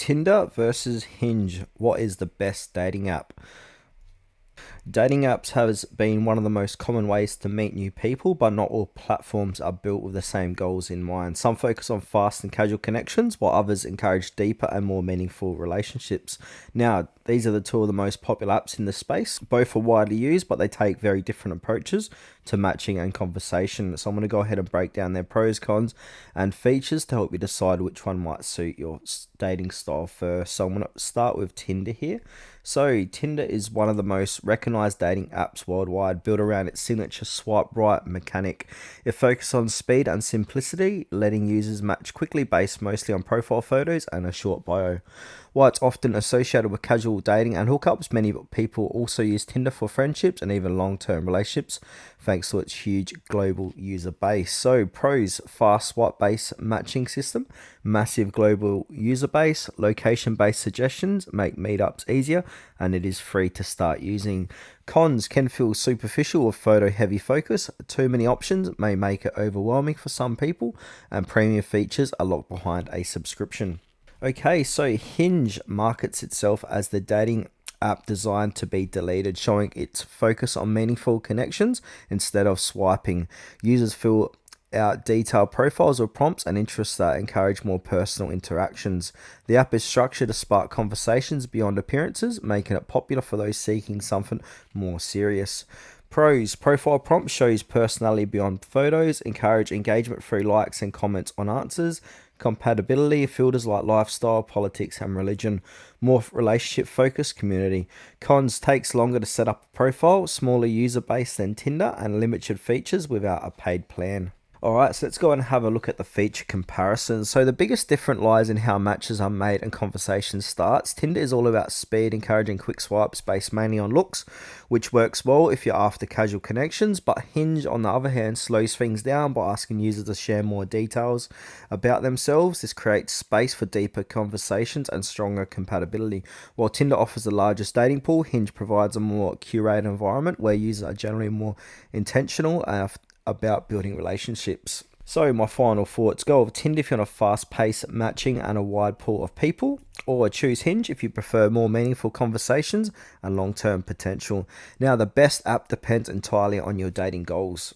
Tinder versus Hinge. What is the best dating app? Dating apps has been one of the most common ways to meet new people, but not all platforms are built with the same goals in mind. Some focus on fast and casual connections, while others encourage deeper and more meaningful relationships. Now, these are the two of the most popular apps in the space. Both are widely used, but they take very different approaches to matching and conversation. So I'm going to go ahead and break down their pros, cons, and features to help you decide which one might suit your dating style first. So I'm going to start with Tinder here. So Tinder is one of the most recognized dating apps worldwide, built around its signature swipe right mechanic. It focuses on speed and simplicity, letting users match quickly based mostly on profile photos and a short bio. While it's often associated with casual dating and hookups, many people also use Tinder for friendships and even long-term relationships, thanks to its huge global user base. So pros: fast swipe-based matching system, massive global user base, location-based suggestions make meetups easier, and it is free to start using. Cons: can feel superficial with photo heavy focus. Too many options may make it overwhelming for some people, and premium features are locked behind a subscription. Okay, so Hinge markets itself as the dating app designed to be deleted, showing its focus on meaningful connections instead of swiping. Users fill out detailed profiles or prompts and interests that encourage more personal interactions. The app is structured to spark conversations beyond appearances, making it popular for those seeking something more serious. Pros: profile prompt shows personality beyond photos, encourage engagement through likes and comments on answers. Compatibility: filters like lifestyle, politics, and religion. More relationship focused community. Cons: takes longer to set up a profile, smaller user base than Tinder, and limited features without a paid plan. Alright, so let's go and have a look at the feature comparison. So the biggest difference lies in how matches are made and conversation starts. Tinder is all about speed, encouraging quick swipes based mainly on looks, which works well if you're after casual connections, but Hinge, on the other hand, slows things down by asking users to share more details about themselves. This creates space for deeper conversations and stronger compatibility. While Tinder offers the largest dating pool, Hinge provides a more curated environment where users are generally more intentional about building relationships. So my final thoughts: go with Tinder if you want a fast-paced matching and a wide pool of people, or choose Hinge if you prefer more meaningful conversations and long-term potential. Now, the best app depends entirely on your dating goals.